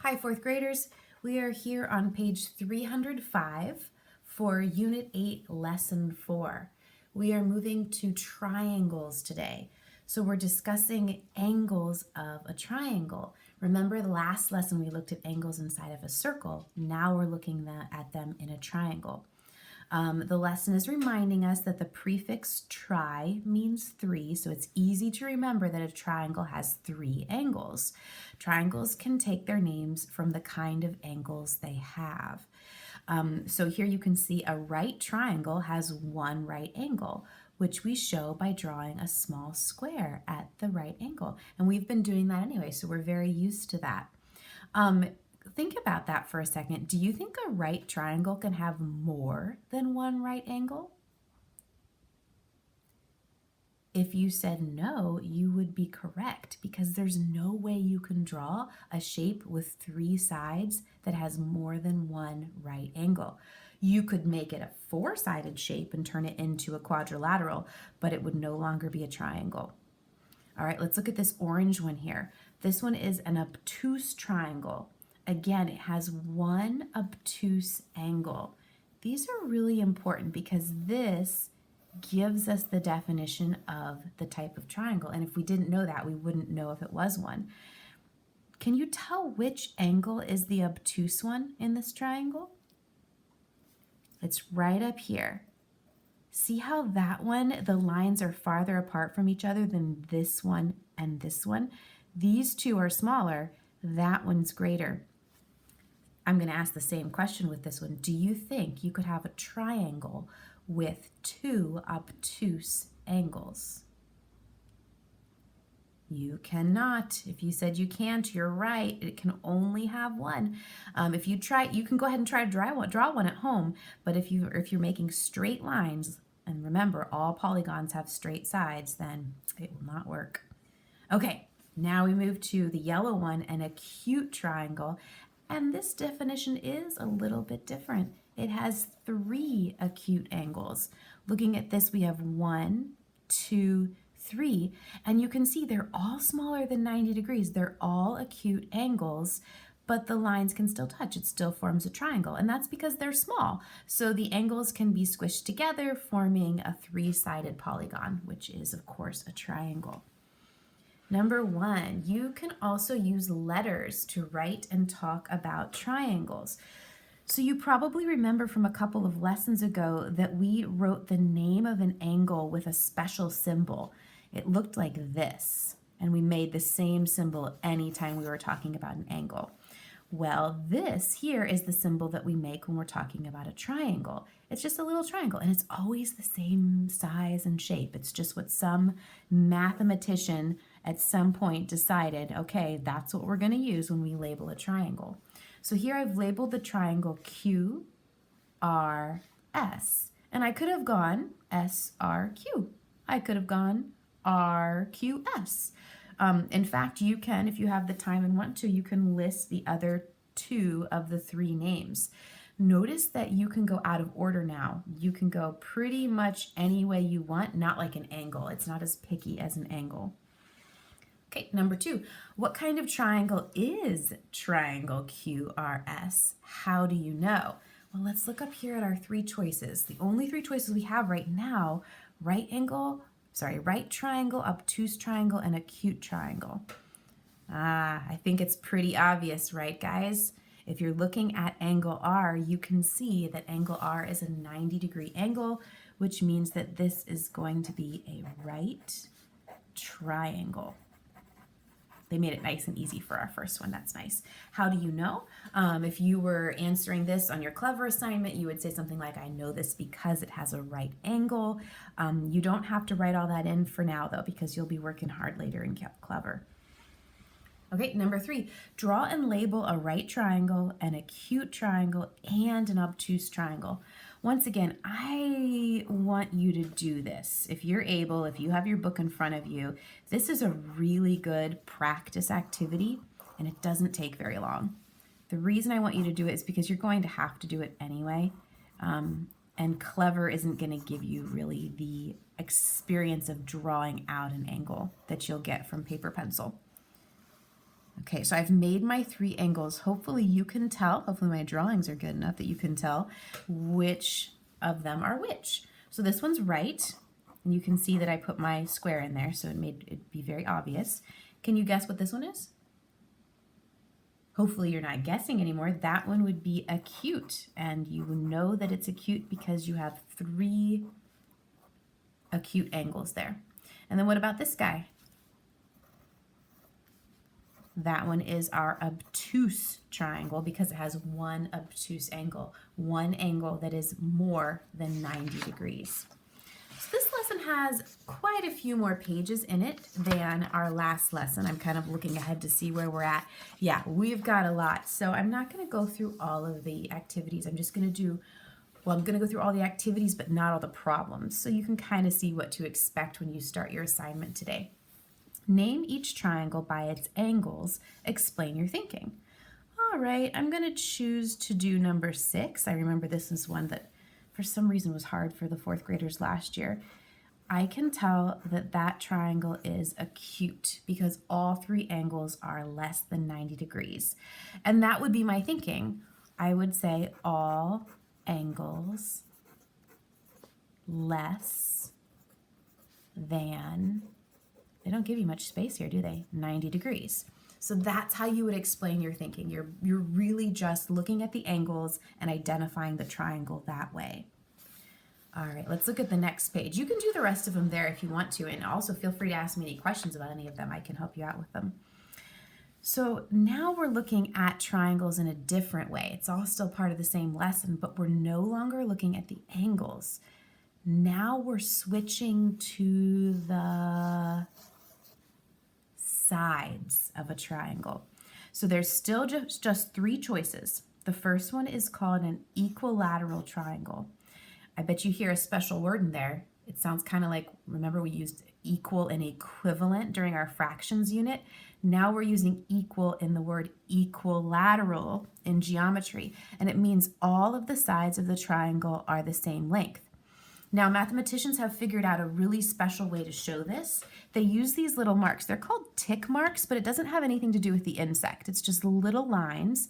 Hi, fourth graders. We are here on page 305 for Unit 8, Lesson 4. We are moving to triangles today. So we're discussing angles of a triangle. Remember the last lesson we looked at angles inside of a circle. Now we're looking at them in a triangle. The lesson is reminding us that the prefix tri means three, so it's easy to remember that a triangle has three angles. Triangles can take their names from the kind of angles they have. So here you can see a right triangle has one right angle, which we show by drawing a small square at the right angle. And we've been doing that anyway, so we're very used to that. Think about that for a second. Do you think a right triangle can have more than one right angle? If you said no, you would be correct because there's no way you can draw a shape with three sides that has more than one right angle. You could make it a four-sided shape and turn it into a quadrilateral, but it would no longer be a triangle. All right, let's look at this orange one here. This one is an obtuse triangle. Again, it has one obtuse angle. These are really important because this gives us the definition of the type of triangle. And if we didn't know that, we wouldn't know if it was one. Can you tell which angle is the obtuse one in this triangle? It's right up here. See how that one, the lines are farther apart from each other than this one and this one? These two are smaller, that one's greater. I'm going to ask the same question with this one. Do you think you could have a triangle with two obtuse angles? You cannot. If you said you can't, you're right. It can only have one. If you try, you can go ahead and try to draw one at home. But if you're making straight lines, and remember, all polygons have straight sides, then it will not work. Okay, now we move to the yellow one, an acute triangle. And this definition is a little bit different. It has three acute angles. Looking at this, we have 1, 2, 3, and you can see they're all smaller than 90 degrees. They're all acute angles, but the lines can still touch. It still forms a triangle, and that's because they're small. So the angles can be squished together, forming a three-sided polygon, which is, of course, a triangle. Number 1, you can also use letters to write and talk about triangles. So you probably remember from a couple of lessons ago that we wrote the name of an angle with a special symbol. It looked like this, and we made the same symbol anytime we were talking about an angle. Well, this here is the symbol that we make when we're talking about a triangle. It's just a little triangle, and it's always the same size and shape. It's just what some mathematician at some point decided, okay, that's what we're going to use when we label a triangle. So here I've labeled the triangle QRS, and I could have gone SRQ. I could have gone RQS. In fact, you can, if you have the time and want to, you can list the other two of the three names. Notice that you can go out of order now. You can go pretty much any way you want, not like an angle. It's not as picky as an angle. Okay, number 2, what kind of triangle is triangle QRS? How do you know? Well, let's look up here at our three choices. The only three choices we have right now, right triangle, obtuse triangle, and acute triangle. I think it's pretty obvious, right, guys? If you're looking at angle R, you can see that angle R is a 90-degree angle, which means that this is going to be a right triangle. They made it nice and easy for our first one. That's nice. How do you know? If you were answering this on your Clever assignment, you would say something like, I know this because it has a right angle. You don't have to write all that in for now, though, because you'll be working hard later in Clever. Okay, number 3, draw and label a right triangle, an acute triangle, and an obtuse triangle. Once again, I want you to do this. If you're able, if you have your book in front of you, this is a really good practice activity, and it doesn't take very long. The reason I want you to do it is because you're going to have to do it anyway, and Clever isn't going to give you really the experience of drawing out an angle that you'll get from paper pencil. Okay, so I've made my 3 angles. Hopefully you can tell, hopefully my drawings are good enough that you can tell which of them are which. So this one's right, and you can see that I put my square in there, so it made it be very obvious. Can you guess what this one is? Hopefully you're not guessing anymore. That one would be acute, and you know that it's acute because you have 3 acute angles there. And then what about this guy? That one is our obtuse triangle because it has 1 obtuse angle, 1 angle that is more than 90 degrees. So this lesson has quite a few more pages in it than our last lesson. I'm kind of looking ahead to see where we're at. Yeah, we've got a lot. So I'm not going to go through all of the activities. I'm just going to do, well, I'm going to go through all the activities, but not all the problems. So you can kind of see what to expect when you start your assignment today. Name each triangle by its angles. Explain your thinking. All right, I'm going to choose to do number 6. I remember this is one that for some reason was hard for the 4th graders last year. I can tell that that triangle is acute because all 3 angles are less than 90 degrees. And that would be my thinking. I would say all angles less than, they don't give you much space here, do they? 90 degrees. So that's how you would explain your thinking. You're really just looking at the angles and identifying the triangle that way. All right, let's look at the next page. You can do the rest of them there if you want to, and also feel free to ask me any questions about any of them. I can help you out with them. So now we're looking at triangles in a different way. It's all still part of the same lesson, but we're no longer looking at the angles. Now we're switching to the sides of a triangle. So there's still just 3 choices. The first one is called an equilateral triangle. I bet you hear a special word in there. It sounds kind of like, remember we used equal and equivalent during our fractions unit? Now we're using equal in the word equilateral in geometry, and it means all of the sides of the triangle are the same length. Now, mathematicians have figured out a really special way to show this. They use these little marks. They're called tick marks, but it doesn't have anything to do with the insect. It's just little lines,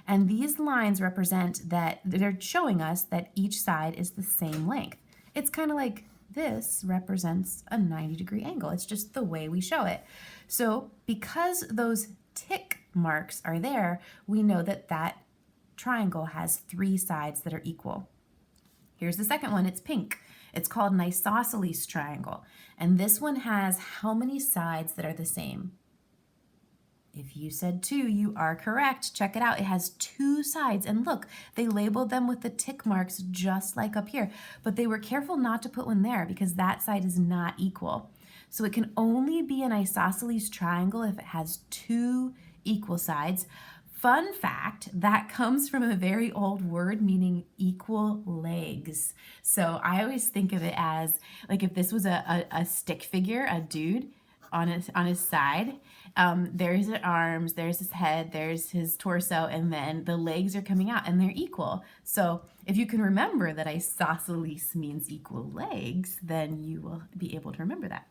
and these lines represent that they're showing us that each side is the same length. It's kind of like this represents a 90-degree angle. It's just the way we show it. So because those tick marks are there, we know that that triangle has 3 sides that are equal. Here's the second one. It's pink. It's called an isosceles triangle. And this one has how many sides that are the same? If you said 2, you are correct. Check it out. It has 2 sides. And look, they labeled them with the tick marks just like up here. But they were careful not to put one there because that side is not equal. So it can only be an isosceles triangle if it has 2 equal sides. Fun fact, that comes from a very old word meaning equal legs. So I always think of it as, like if this was a stick figure, a dude on his side, there's his arms, there's his head, there's his torso, and then the legs are coming out and they're equal. So if you can remember that isosceles means equal legs, then you will be able to remember that.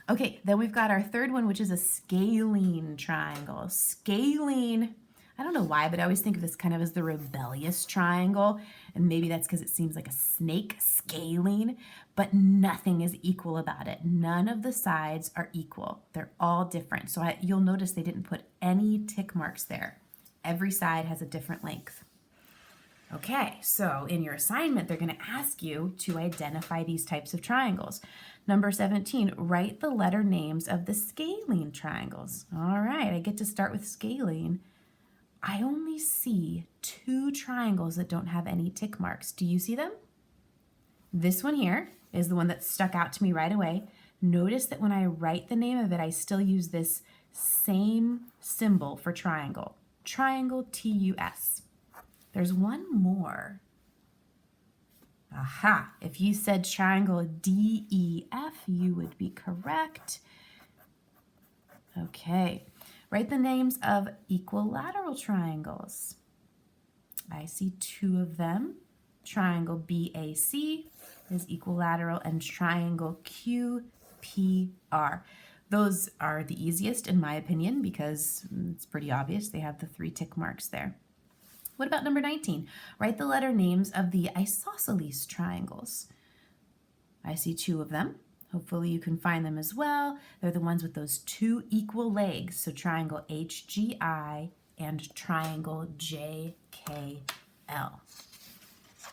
Okay, then we've got our third one, which is a scalene triangle. Scalene, I don't know why, but I always think of this kind of as the rebellious triangle, and maybe that's because it seems like a snake, scalene, but nothing is equal about it. None of the sides are equal. They're all different. So you'll notice they didn't put any tick marks there. Every side has a different length. Okay, so in your assignment, they're going to ask you to identify these types of triangles. Number 17, write the letter names of the scalene triangles. All right, I get to start with scalene. I only see 2 triangles that don't have any tick marks. Do you see them? This one here is the one that stuck out to me right away. Notice that when I write the name of it, I still use this same symbol for triangle. Triangle, T-U-S. There's one more. Aha, if you said triangle D-E-F, you would be correct. Okay, write the names of equilateral triangles. I see 2 of them. Triangle BAC is equilateral and triangle QPR. Those are the easiest in my opinion because it's pretty obvious. They have the 3 tick marks there. What about number 19? Write the letter names of the isosceles triangles. I see 2 of them. Hopefully you can find them as well. They're the ones with those 2 equal legs. So triangle HGI and triangle JKL.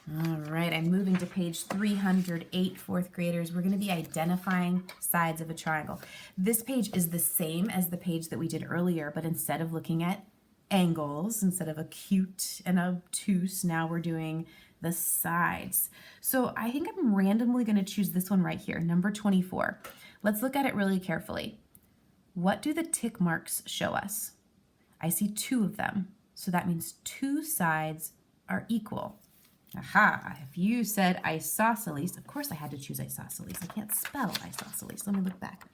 All right, I'm moving to page 308, 4th graders. We're going to be identifying sides of a triangle. This page is the same as the page that we did earlier, but instead of looking at angles, instead of acute and obtuse, now we're doing the sides. So I think I'm randomly going to choose this one right here, number 24. Let's look at it really carefully. What do the tick marks show us? I see 2 of them, so that means 2 sides are equal. Aha, if you said isosceles, of course I had to choose isosceles. I can't spell isosceles. Let me look back.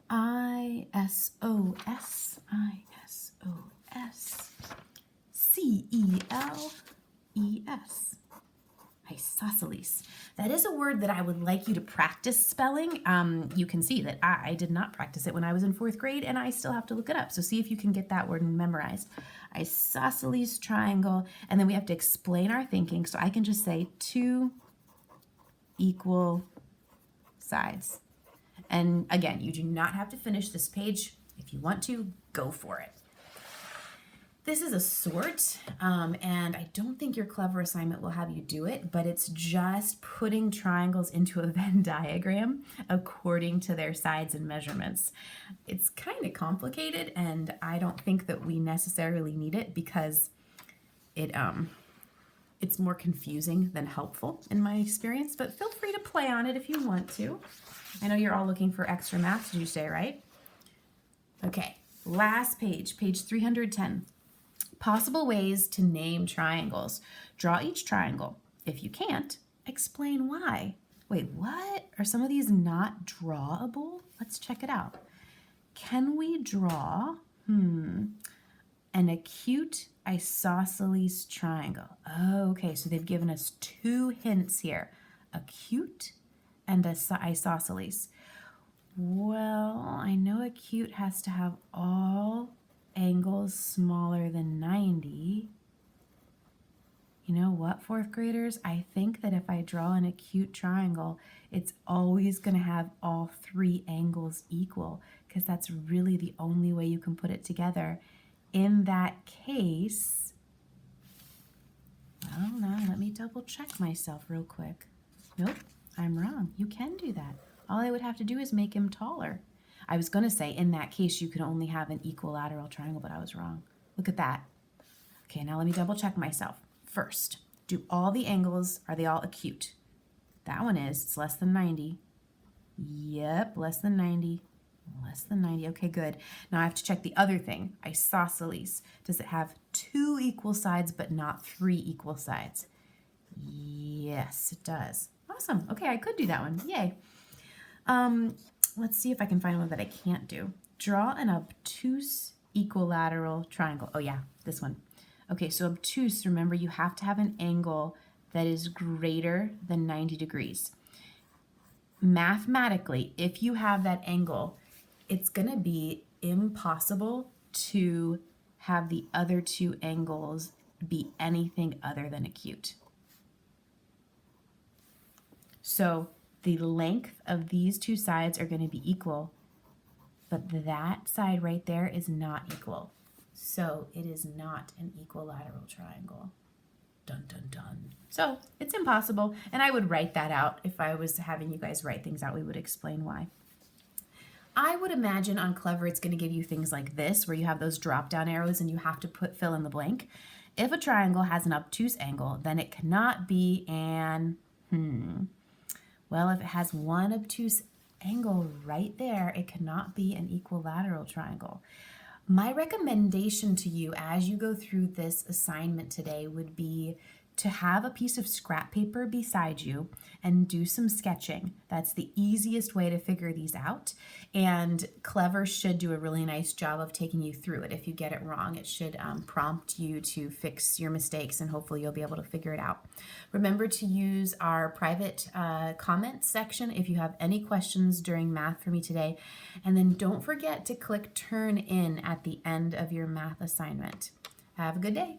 I-S-O-S, I-S-O-S, C-E-L-E-S. Isosceles. That is a word that I would like you to practice spelling. You can see that I did not practice it when I was in 4th grade, and I still have to look it up. So see if you can get that word memorized. Isosceles triangle, and then we have to explain our thinking. So I can just say 2 equal sides. And again, you do not have to finish this page. If you want to, go for it. This is a sort, and I don't think your clever assignment will have you do it, but it's just putting triangles into a Venn diagram according to their sides and measurements. It's kind of complicated, and I don't think that we necessarily need it because it's more confusing than helpful in my experience, but feel free to play on it if you want to. I know you're all looking for extra math, did you say, right? Okay, last page, page 310. Possible ways to name triangles. Draw each triangle. If you can't, explain why. Wait, what? Are some of these not drawable? Let's check it out. Can we draw an acute isosceles triangle? Oh, okay, so they've given us 2 hints here. Acute and isosceles. Well, I know acute has to have all angles smaller than 90. You know what, 4th graders? I think that if I draw an acute triangle, it's always going to have all 3 angles equal because that's really the only way you can put it together. In that case, well, now let me double check myself real quick. Nope, I'm wrong. You can do that. All I would have to do is make him taller. I was going to say in that case you could only have an equilateral triangle, but I was wrong. Look at that. Okay, now let me double check myself. First, do all the angles, are they all acute? That one is, it's less than 90. Yep, less than 90. Less than 90, okay, good. Now I have to check the other thing, isosceles. Does it have 2 equal sides but not 3 equal sides? Yes, it does. Awesome, okay, I could do that one, yay. Let's see if I can find one that I can't do. Draw an obtuse equilateral triangle. Oh yeah, this one. Okay, so obtuse, remember you have to have an angle that is greater than 90 degrees. Mathematically, if you have that angle, it's going to be impossible to have the other 2 angles be anything other than acute. So the length of these 2 sides are going to be equal, but that side right there is not equal. So it is not an equilateral triangle. Dun, dun, dun. So it's impossible, and I would write that out. If I was having you guys write things out, we would explain why. I would imagine on Clever it's going to give you things like this, where you have those drop-down arrows and you have to fill in the blank. If a triangle has an obtuse angle, then it cannot be an, well, if it has one obtuse angle right there, it cannot be an equilateral triangle. My recommendation to you as you go through this assignment today would be to have a piece of scrap paper beside you and do some sketching. That's the easiest way to figure these out. And Clever should do a really nice job of taking you through it. If you get it wrong, it should prompt you to fix your mistakes, and hopefully you'll be able to figure it out. Remember to use our private comments section if you have any questions during math for me today. And then don't forget to click Turn In at the end of your math assignment. Have a good day.